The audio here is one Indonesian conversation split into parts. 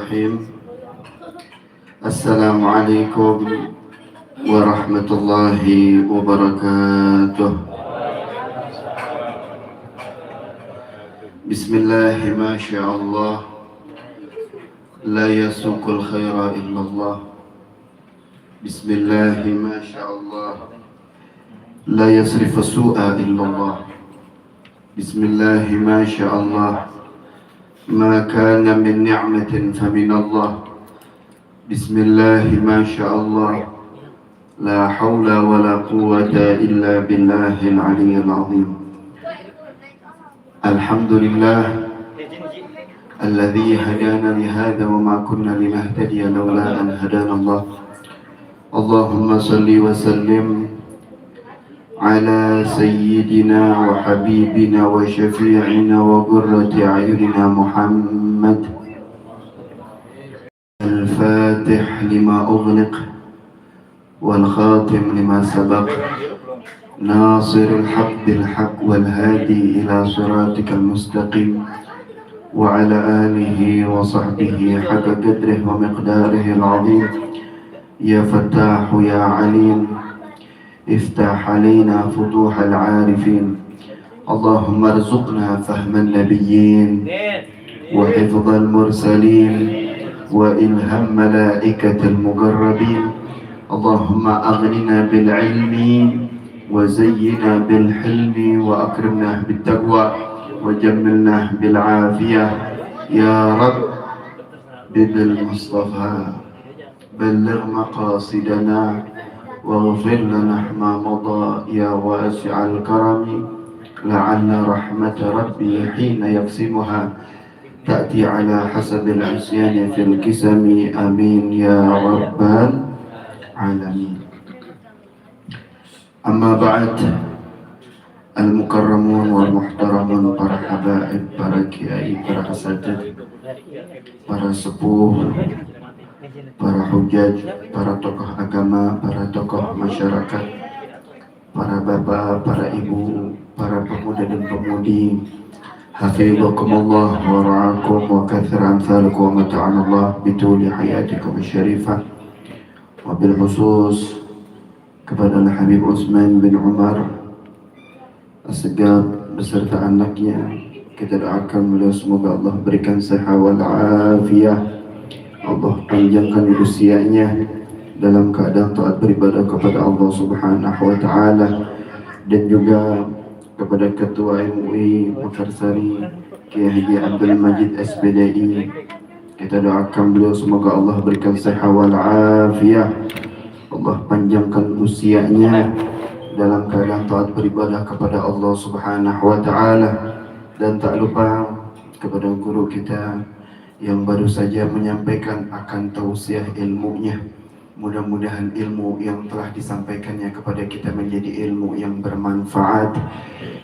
Bismillahirrahmanirrahim. Assalamualaikum warahmatullahi wabarakatuh. Bismillahi masyaallah. La yasuqul khaira illallah. Bismillahi masyaallah. La yasrifu su'a illallah. Bismillahi masyaallah. Ma kana min ni'matin faminallah. Bismillahi masyaallah. La hawla wa la quwwata illa billahil aliyyil azim. Alhamdulillah alladzi hadana li hadza wa ma kunna linahtadiya laula an hadana Allah. Allahumma salli wa sallim على سيدنا وحبيبنا وشفيعنا وقرة أعيننا محمد الفاتح لما أغلق والخاتم لما سبق ناصر الحق بالحق والهادي إلى صراطك المستقيم وعلى آله وصحبه حق قدره ومقداره العظيم. يا فتاح يا عليم افتح علينا فتوح العارفين. اللهم ارزقنا فهم النبيين وحفظ المرسلين وإلهام ملائكة المقربين. اللهم أغننا بالعلم وزينا بالحلم وأكرمنا بالتقوى وجملنا بالعافية يا رب. بالمصطفى بلغ مقاصدنا واغفر لنا ما مضى يا واسع الكرم. لعل رحمة ربي حين يقسمها تأتي على حسب العصيان في القسم. آمين يا رب العالمين. أما بعد، المكرمون والmuhtaramun, para habaib, para kiai, para asatidz, para sepuh, para hujaj, para tokoh agama, para tokoh masyarakat, para bapak, para ibu, para pemuda dan pemudi, hafizakumullah wa ra'akum wa kathir amthalakum wa mata'anallah bituli hayatikum syarifah. Wabil khusus kepada Habib Utsman bin Umar Assegaf beserta anaknya, kita doakan beliau semoga Allah berikan sehat wal afiyah, Allah panjangkan usianya dalam keadaan taat beribadah kepada Allah Subhanahu wa taala. Dan juga kepada Ketua MUI Mekarsari Kiai Haji Abdul Majid SPDI, kita doakan beliau semoga Allah berikan sehat wal afiyah, Allah panjangkan usianya dalam keadaan taat beribadah kepada Allah Subhanahu wa taala. Dan tak lupa kepada guru kita yang baru saja menyampaikan akan tausiah ilmunya. Mudah-mudahan ilmu yang telah disampaikannya kepada kita menjadi ilmu yang bermanfaat,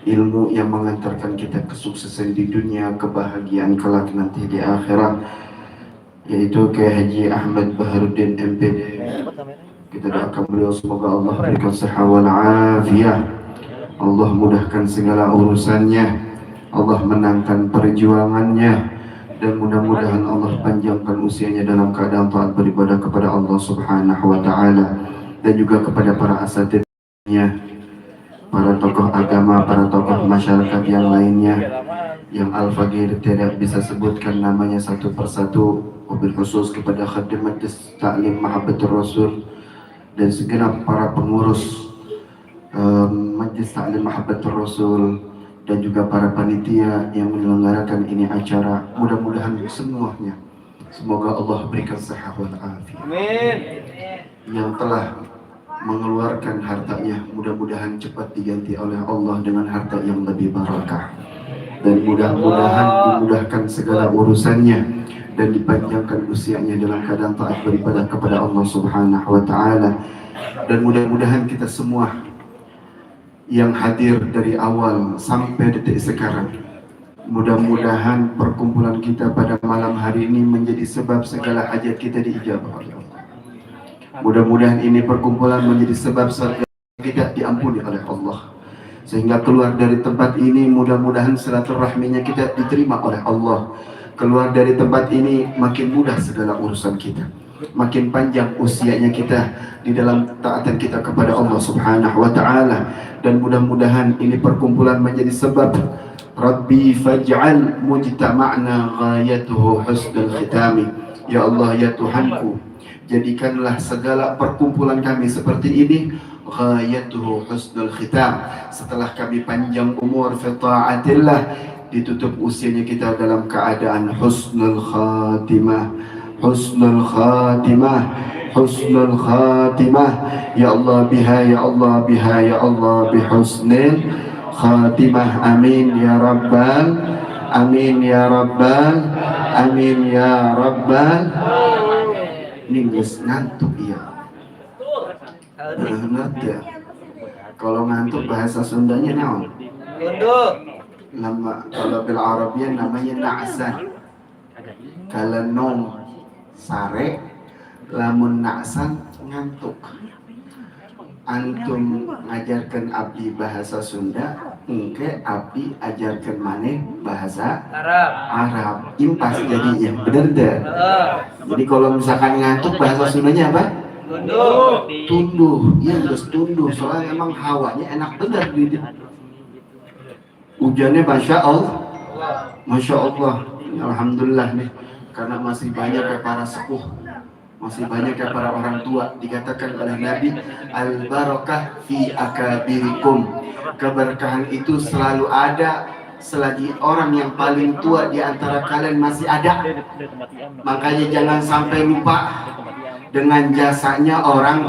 ilmu yang mengantarkan kita kesuksesan di dunia, kebahagiaan kelak nanti di akhirat, yaitu Kiai Haji Ahmad Baharuddin MPD. Kita doakan beliau semoga Allah berikan sehat wal afiyah, Allah mudahkan segala urusannya, Allah menangkan perjuangannya, dan mudah-mudahan Allah panjangkan usianya dalam keadaan taat beribadah kepada Allah Subhanahu wa taala. Dan juga kepada para asatidnya, para tokoh agama, para tokoh masyarakat yang lainnya yang Al-Faqir tidak bisa sebutkan namanya satu persatu, wabil khusus kepada Khadim Majlis Ta'lim Mahabbatur Rasul dan segenap para pengurus Majlis Ta'lim Mahabbatur Rasul dan juga para panitia yang menyelenggarakan ini acara. Mudah-mudahan semuanya semoga Allah berikan sehat wal afiyah. Amin. Yang telah mengeluarkan hartanya mudah-mudahan cepat diganti oleh Allah dengan harta yang lebih barakah, dan mudah-mudahan dimudahkan segala urusannya dan dipanjangkan usianya dalam keadaan taat beribadah kepada Allah Subhanahu wa taala. Dan mudah-mudahan kita semua yang hadir dari awal sampai detik sekarang, mudah-mudahan perkumpulan kita pada malam hari ini menjadi sebab segala hajat kita diijabah oleh Allah. Mudah-mudahan ini perkumpulan menjadi sebab segala kita diampuni oleh Allah, sehingga keluar dari tempat ini mudah-mudahan silaturahminya kita diterima oleh Allah. keluar dari tempat ini makin mudah segala urusan kita, makin panjang usianya kita di dalam taatan kita kepada Allah Subhanahu wa taala, dan mudah-mudahan ini perkumpulan menjadi sebab Rabbi faj'al mujtama'na ghayatuhu husnul khitami. Ya Allah, ya Tuhanku, jadikanlah segala perkumpulan kami seperti ini ghayatuhu husnul khitam, setelah kami panjang umur fi ta'atillah, ditutup usianya kita dalam keadaan husnul khatimah, husnul khatimah, husnul khatimah. Ya Allah biha, ya Allah biha, ya Allah bihusnil khatimah. Amin ya rabbal, amin ya rabbal, amin ya rabbal. Ninggus ngantuk ya. Ngantuk. Kalau ngantuk bahasa Sundanya naon? Nama kalau bil Arabian namanya na'san. Kalau nom sare, lamun na'san ngantuk. Antum ngajarkan abdi bahasa Sunda, engke abdi ajarkan maneh bahasa Arab. Impas jadinya, bener deh. Jadi kalau misalkan ngantuk bahasa Sundanya apa? Tunduh. Iya, terus tunduh. Soalnya emang hawanya enak bener di hujannya, masya Allah, masya Allah. Alhamdulillah nih, karena masih banyak kayak para sepuh, masih banyak kayak para orang tua. Dikatakan oleh Nabi, al barakah fi akabirikum, keberkahan itu selalu ada selagi orang yang paling tua di antara kalian masih ada. Makanya jangan sampai lupa dengan jasanya orang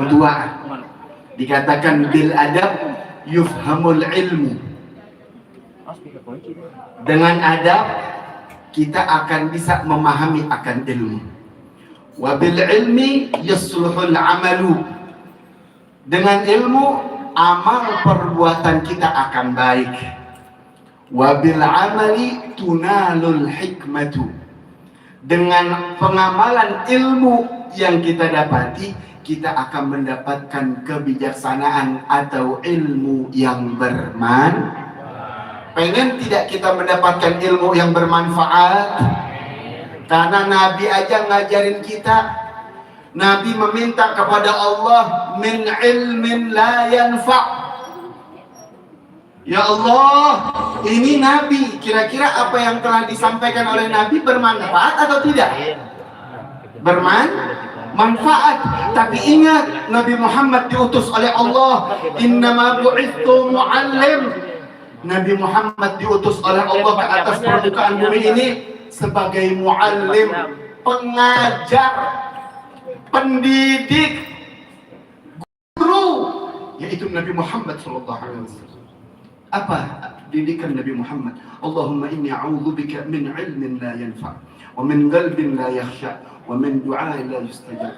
tua. Dikatakan bil adab yufhamul ilmu, dengan adab kita akan bisa memahami akan ilmu. Wabil ilmi yasluhul amalu, dengan ilmu amal perbuatan kita akan baik. Wabil amali tunalul hikmatu, dengan pengamalan ilmu yang kita dapati kita akan mendapatkan kebijaksanaan atau ilmu yang bermanfaat. Pengen tidak kita mendapatkan ilmu yang bermanfaat? Karena Nabi aja ngajarin kita. Nabi meminta kepada Allah, min ilmin la yanfa'. Ya Allah, ini Nabi, kira-kira apa yang telah disampaikan oleh Nabi bermanfaat atau tidak? Bermanfaat. Tapi ingat, Nabi Muhammad diutus oleh Allah, innama bu'ithu mu'allim. Nabi Muhammad diutus oleh Allah ke atas permukaan bumi ini sebagai mu'allim, pengajar, pendidik, guru, yaitu Nabi Muhammad SAW. Apa didikan Nabi Muhammad? Allahumma inni a'udzubika min ilmin la yanfa' wa min qalbin la yakhsha wa min du'ain la yustajab.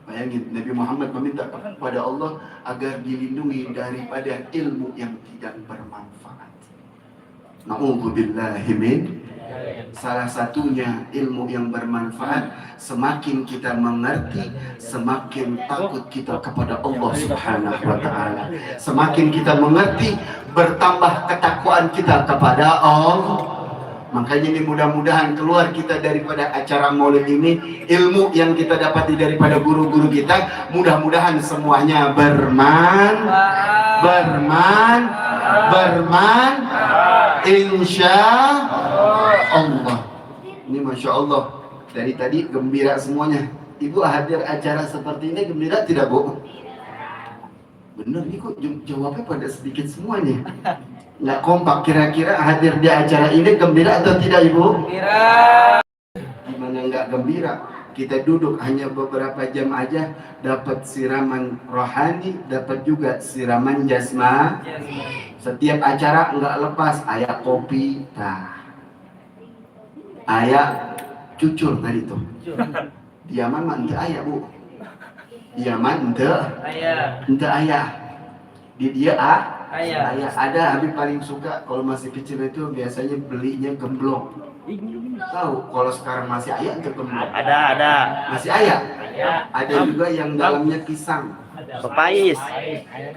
Bayangin, Nabi Muhammad meminta kepada Allah agar dilindungi daripada ilmu yang tidak bermanfaat. Na'udzubillahi min. Salah satunya ilmu yang bermanfaat, semakin kita mengerti, semakin takut kita kepada Allah Subhanahu wa taala. Semakin kita mengerti, bertambah ketakwaan kita kepada Allah. Makanya ini mudah-mudahan keluar kita daripada acara maulid ini, ilmu yang kita dapati daripada guru-guru kita, mudah-mudahan semuanya insya Allah. Ini masya Allah, dari tadi gembira semuanya. Ibu hadir acara seperti ini gembira tidak, Bu? Bener nih kok jawabnya pada sedikit semuanya. Nggak kompak. Kira-kira hadir di acara ini gembira atau tidak, Ibu? Gembira. Gimana nggak gembira? Kita duduk hanya beberapa jam aja, dapat siraman rohani, dapat juga siraman jasma. Setiap acara nggak lepas ayat kopi, ayat cucur tadi tuh. Diaman mah ente ayat, Bu. Diaman ente ayat. Di dia ayat. Ada Habib paling suka kalau masih kecil itu biasanya belinya gemblong. Tahu kalau sekarang masih ayat atau gemblong? Ada. Masih ayat? Ada juga yang dalamnya pisang. Pepais.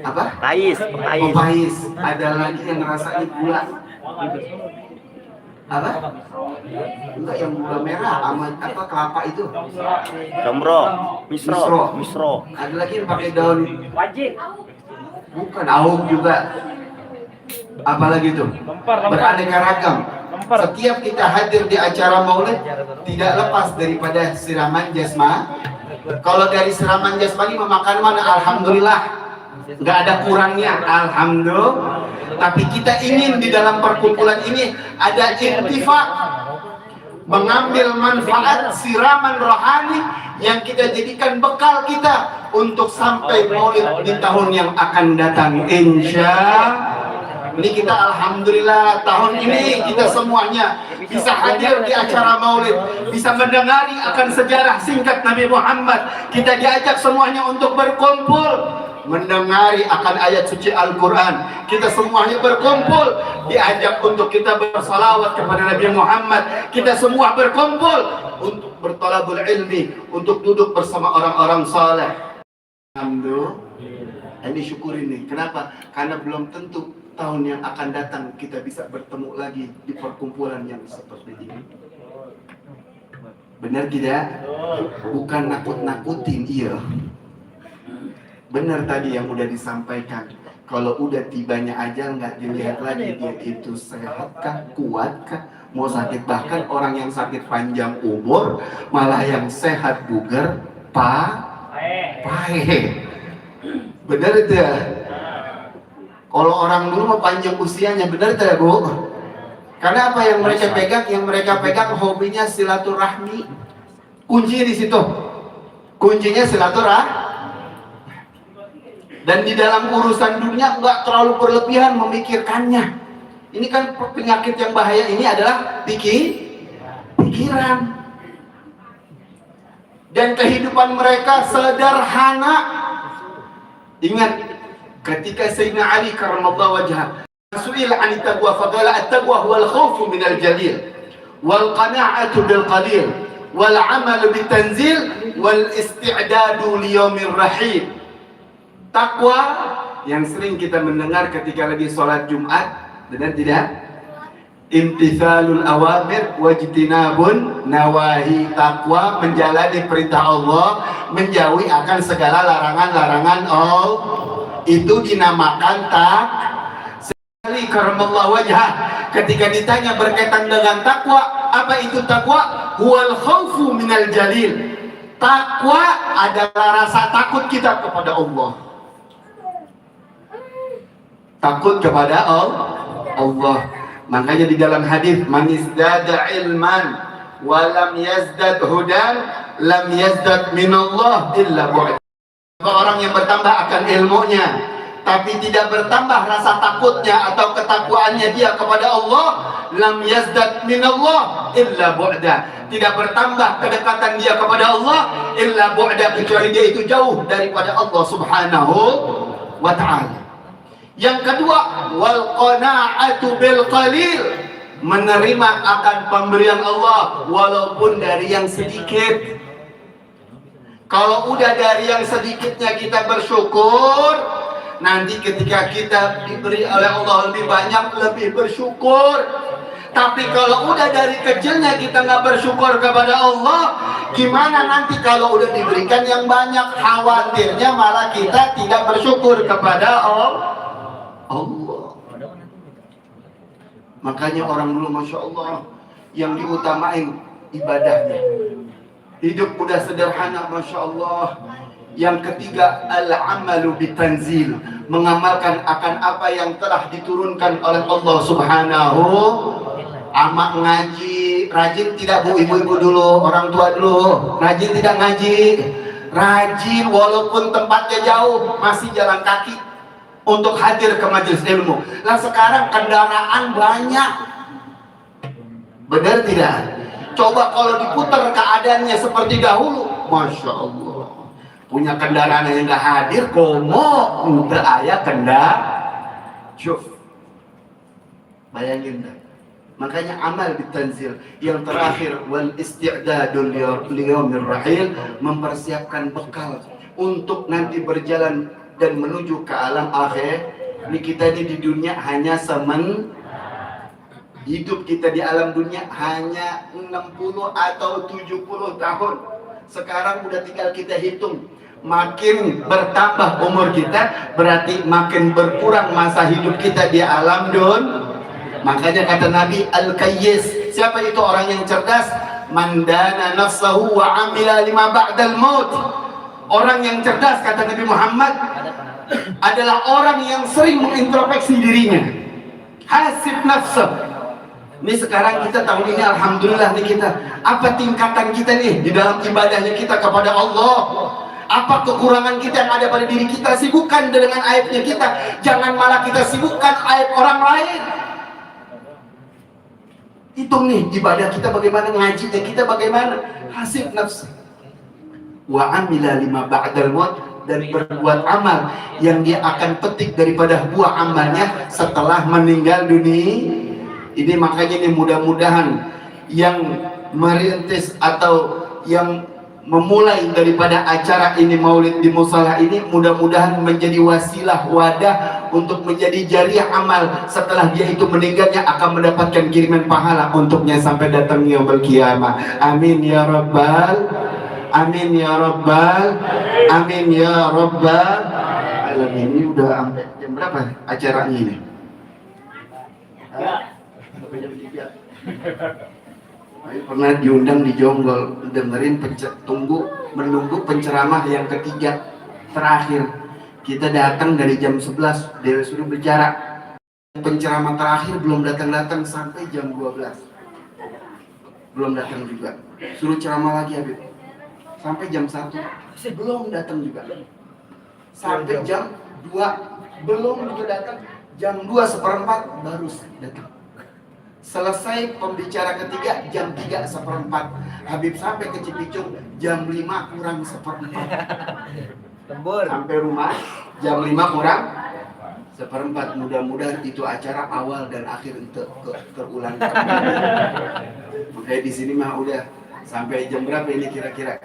Apa? Pepais. Pepais. Ada lagi yang rasanya gula. Apa? Enggak, yang bunga merah sama apa kelapa itu. Jamro, misro. Ada lagi yang pakai daun Wajib. bukan ahok juga. Apalagi itu? Beraneka ragam. Setiap kita hadir di acara maulid tidak lepas daripada siraman jasmani. Kalau dari siraman jasmani memakan mana? Alhamdulillah, nggak ada kurangnya, alhamdulillah. Tapi kita ingin di dalam perkumpulan ini ada intifak, mengambil manfaat siraman rohani yang kita jadikan bekal kita untuk sampai maulid di tahun yang akan datang, insya ini kita alhamdulillah tahun ini kita semuanya bisa hadir di acara maulid, bisa mendengari akan sejarah singkat Nabi Muhammad. Kita diajak semuanya untuk berkumpul mendengari akan ayat suci Al-Quran. Kita semuanya berkumpul diajak untuk kita bersalawat kepada Nabi Muhammad. Kita semua berkumpul untuk bertalabul ilmi, untuk duduk bersama orang-orang saleh. Alhamdulillah, ini syukurin nih. Kenapa? Karena belum tentu tahun yang akan datang kita bisa bertemu lagi di perkumpulan yang seperti ini. Benar tidak? Bukan nakut-nakutin, iya. Benar tadi yang udah disampaikan. Kalau udah tibanya ajal nggak dilihat lagi dia itu sehatkah, kuatkah, mau sakit. Bahkan orang yang sakit panjang umur, malah yang sehat bugar, pahe. Benar itu ya? Kalau orang dulu mau panjang usianya, benar tidak Bu? Karena apa yang mereka pegang? Yang mereka pegang hobinya silaturahmi. Kuncinya di situ. Kuncinya silaturahmi. Dan di dalam urusan dunia nggak terlalu berlebihan memikirkannya. Ini kan penyakit yang bahaya ini adalah pikiran. Dan kehidupan mereka sederhana. Ingat, ketika Sayyidina Ali karramallahu wajhah su'ila 'an at-taqwa faqala at-taqwa huwa al-khawfu min al-jalil wal qana'atu bil qalil wal 'amalu bit tanzil wal isti'dadu li yaumir rahim. Takwa yang sering kita mendengar ketika lagi sholat Jumat, benar tidak? Imtithalul awamir wajtinabun nawahi. Takwa menjalani perintah Allah, menjauhi akan segala larangan-larangan Allah. Itu dinamakan sekali karramallahu wajhah. Ketika ditanya berkaitan dengan takwa, apa itu takwa? Huwal khaufu minal jalil. Takwa adalah rasa takut kita kepada Allah. Takut kepada Allah. Makanya di dalam hadis, man izdada ilman wa lam yazdad hudan lam yazdad minallah illa bu'd. Orang yang bertambah akan ilmunya tapi tidak bertambah rasa takutnya atau ketakwaannya dia kepada Allah, lam yazdad minallah illa bu'da. Tidak bertambah kedekatan dia kepada Allah illa bu'da, kecuali dia itu jauh daripada Allah Subhanahu wa ta'ala. Yang kedua, wal qana'atu bil qalil, menerima akan pemberian Allah walaupun dari yang sedikit. Kalau udah dari yang sedikitnya kita bersyukur, nanti ketika kita diberi oleh Allah lebih banyak, lebih bersyukur. Tapi kalau udah dari kecilnya kita nggak bersyukur kepada Allah, gimana nanti kalau udah diberikan yang banyak? Khawatirnya malah kita tidak bersyukur kepada Allah. Makanya orang dulu Masya Allah yang diutamain ibadahnya, hidup udah sederhana Masya Allah. Yang ketiga, al-amalu bitanzil, mengamalkan akan apa yang telah diturunkan oleh Allah Subhanahu. Amak ngaji, rajin tidak Bu? Ibu-ibu dulu, orang tua dulu, rajin tidak ngaji? Rajin walaupun tempatnya jauh, masih jalan kaki untuk hadir ke majelis ilmu. Nah sekarang kendaraan banyak, benar tidak? Coba kalau diputar keadaannya seperti dahulu, Masya Allah, punya kendaraan yang nggak hadir, komo udah ayah kendaraan. Syuf, bayangin dah. Makanya amal bitanzil. Yang terakhir, wal isti'dadul liyaumir rahil, mempersiapkan bekal untuk nanti berjalan dan menuju ke alam akhir. Ini kita ini di dunia hanya Hidup kita di alam dunia hanya 60 atau 70 tahun. Sekarang udah tinggal kita hitung. Makin bertambah umur kita, berarti makin berkurang masa hidup kita di alam dunia. Makanya kata Nabi Al-Qayyis, siapa itu orang yang cerdas? Mandana nafsahu wa amila lima ba'dal maut. Orang yang cerdas, kata Nabi Muhammad, adalah orang yang sering mengintrospeksi dirinya. Hasib nafsah. Ini sekarang kita tahun ini alhamdulillah nih kita, apa tingkatan kita nih di dalam ibadahnya kita kepada Allah? Apa kekurangan kita yang ada pada diri kita? Sibukkan dengan aibnya kita, jangan malah kita sibukkan aib orang lain. Hitung nih ibadah kita bagaimana, ngajinya kita bagaimana. Hasib nafs wa amila lima ba'dal maut, dan berbuat amal yang dia akan petik daripada buah amalnya setelah meninggal dunia. Ini makanya ini mudah-mudahan yang merintis atau yang memulai daripada acara ini maulid di musalah ini, mudah-mudahan menjadi wasilah wadah untuk menjadi jariah amal setelah dia itu meninggalnya, akan mendapatkan kiriman pahala untuknya sampai datang yaumul qiyamah. Amin ya rabbal, amin ya rabbal, amin ya rabbal alamin. Ini udah sampai jam berapa acaranya ini? Saya pernah diundang di Jonggol, dengerin menunggu penceramah yang ketiga terakhir. Kita datang dari jam 11, dia sudah bicara. Penceramah terakhir belum datang-datang sampai jam 12. Belum datang juga. Suruh ceramah lagi Habib. Sampai jam 1 belum datang juga. Sampai jam 2 belum juga datang. Jam 2:15 baru datang. Selesai pembicara ketiga jam 3:15. Habib sampai ke Cipicung jam 5 kurang 1/4. Tembur. Sampai rumah jam 5 kurang 1/4. Mudah-mudahan itu acara awal dan akhir terulang kembali. Makanya di sini mah udah sampai jam berapa ini kira-kira?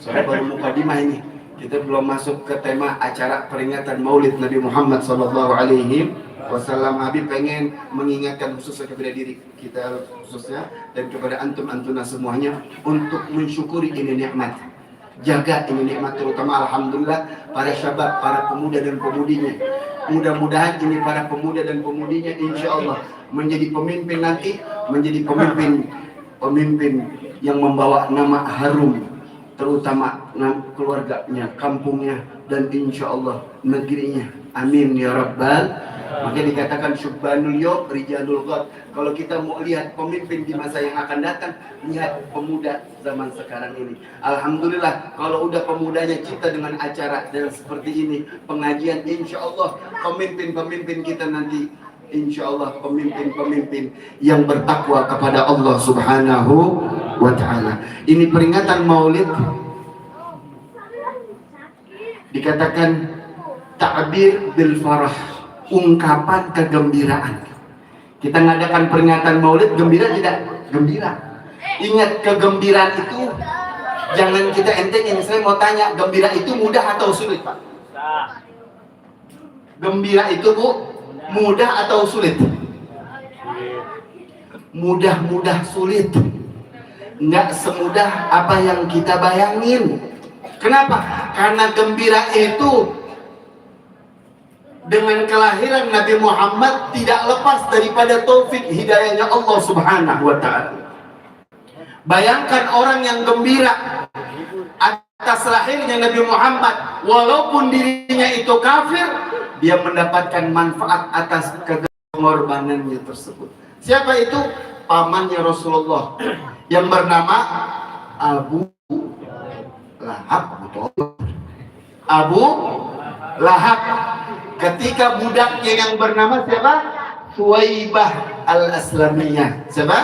Soalnya baru mukadimah ini. Kita belum masuk ke tema acara peringatan Maulid Nabi Muhammad SAW. Habib pengen mengingatkan khususnya kepada diri kita khususnya dan kepada antum-antuna semuanya untuk mensyukuri ini nikmat. Jaga ini nikmat, terutama alhamdulillah para syabab, para pemuda dan pemudinya. Mudah-mudahan ini para pemuda dan pemudinya insya Allah menjadi pemimpin nanti, menjadi pemimpin yang membawa nama harum, terutama keluarganya, kampungnya, dan insya Allah negerinya. Amin ya rabbal. Maka dikatakan syubbanul yawm rijalul ghad. Kalau kita mau lihat pemimpin di masa yang akan datang, lihat pemuda zaman sekarang ini. Alhamdulillah kalau udah pemudanya cipta dengan acara dan seperti ini, pengajian, insya Allah pemimpin-pemimpin kita nanti insya Allah pemimpin-pemimpin yang bertakwa kepada Allah Subhanahu wa ta'ala. Ini peringatan Maulid dikatakan ta'bir bil farah, ungkapan kegembiraan. Kita ngadakan peringatan Maulid, gembira tidak? Gembira. Ingat, kegembiraan itu jangan kita entengin. Saya mau tanya, gembira itu mudah atau sulit, Pak? Gembira itu, Bu, mudah atau sulit? Mudah-mudah sulit. Nggak semudah apa yang kita bayangin. Kenapa? Karena gembira itu dengan kelahiran Nabi Muhammad tidak lepas daripada taufik hidayahnya Allah Subhanahu wa ta'ala. Bayangkan orang yang gembira atas lahirnya Nabi Muhammad, walaupun dirinya itu kafir, dia mendapatkan manfaat atas kegorbanannya tersebut. Siapa itu? Pamannya Rasulullah yang bernama Abu Lahab. Abu Lahab. Ketika budaknya yang bernama siapa? Suwaibah al-Aslamiyah. Siapa?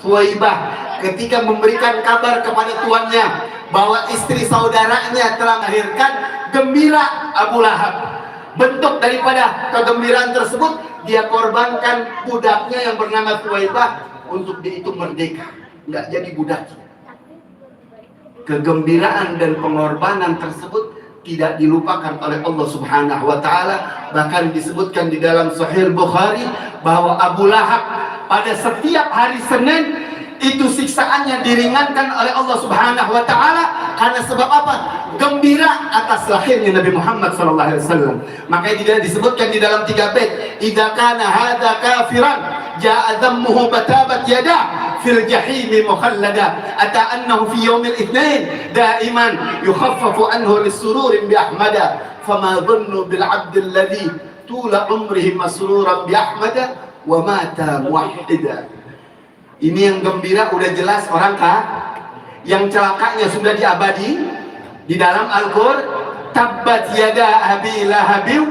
Suwaibah. Ketika memberikan kabar kepada tuannya bahwa istri saudaranya telah melahirkan, gembira Abu Lahab. Bentuk daripada kegembiraan tersebut, dia korbankan budaknya yang bernama Suwaibah untuk dia itu merdeka, nggak jadi budak. Kegembiraan dan pengorbanan tersebut tidak dilupakan oleh Allah Subhanahu wa ta'ala. Bahkan disebutkan di dalam Sahih Bukhari bahwa Abu Lahab pada setiap hari Senin itu siksaannya diringankan oleh Allah Subhanahu wa taala karena sebab apa? Gembira atas lahirnya Nabi Muhammad sallallahu alaihi wasallam. Makanya disebutkan di dalam 3 bait, "Idza kana hadza kafiran jaa dhammuhu batabat yadah fil jahim mukhallada ata annahu fi yaumil itsnain daiman yukhaffafu anhu lisururin bi ahmada fama dhannu bil 'abdi alladhi tula umrihi masruran bi ahmada wa mata muwahhida." Ini yang gembira udah jelas orang kah? Yang celakanya sudah diabadi di dalam Al-Qur'an. Tabbat yada Abi Lahabiw.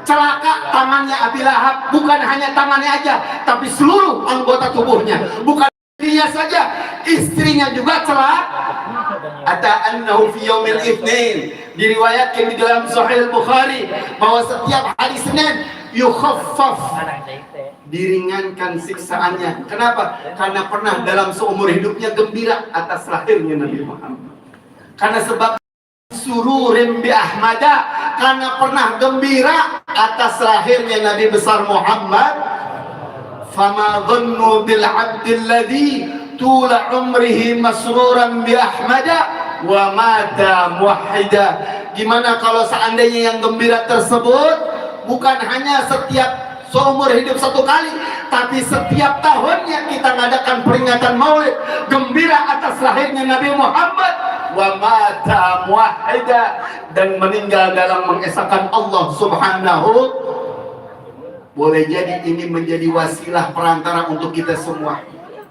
Celaka tangannya Abi Lahab, bukan hanya tangannya aja, tapi seluruh anggota tubuhnya. Bukan dirinya saja, istrinya juga celaka. Ata annahu fi yaumil itsnain. Diriwayatkan di dalam Sahih Bukhari bahwa setiap hari Senin yukhaffaf, diringankan siksaannya. Kenapa? Karena pernah dalam seumur hidupnya gembira atas lahirnya Nabi Muhammad. Karena sebab sururim bi ahmada, karena pernah gembira atas lahirnya Nabi besar Muhammad. Fama dhannu bil 'abdil ladzi tula umrihi masruran bi ahmada wa mata muwahhida. Gimana kalau seandainya yang gembira tersebut bukan hanya setiap seumur hidup satu kali, tapi setiap tahunnya kita ngadakan peringatan Maulid gembira atas lahirnya Nabi Muhammad, wa mata muwahhida, dan meninggal dalam mengesahkan Allah Subhanahu. Boleh jadi ini menjadi wasilah perantara untuk kita semua.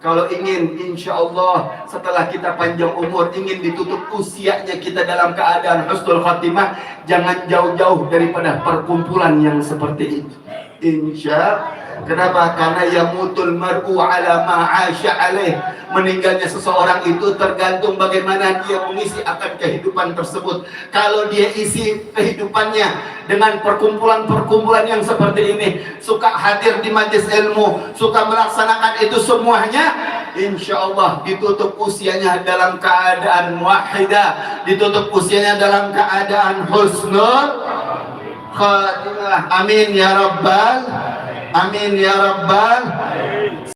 Kalau ingin insya Allah setelah kita panjang umur, ingin ditutup usianya kita dalam keadaan husnul khatimah, jangan jauh-jauh daripada perkumpulan yang seperti itu. Insya. Kenapa? Karena yamutul mar'u ala ma'asya alaih. Meninggalnya seseorang itu tergantung bagaimana dia mengisi akan kehidupan tersebut. Kalau dia isi kehidupannya dengan perkumpulan-perkumpulan yang seperti ini, suka hadir di majelis ilmu, suka melaksanakan itu semuanya, insya Allah ditutup usianya dalam keadaan wahidah, ditutup usianya dalam keadaan husnul khatimah. Amin ya rabbal, amin ya rabbal.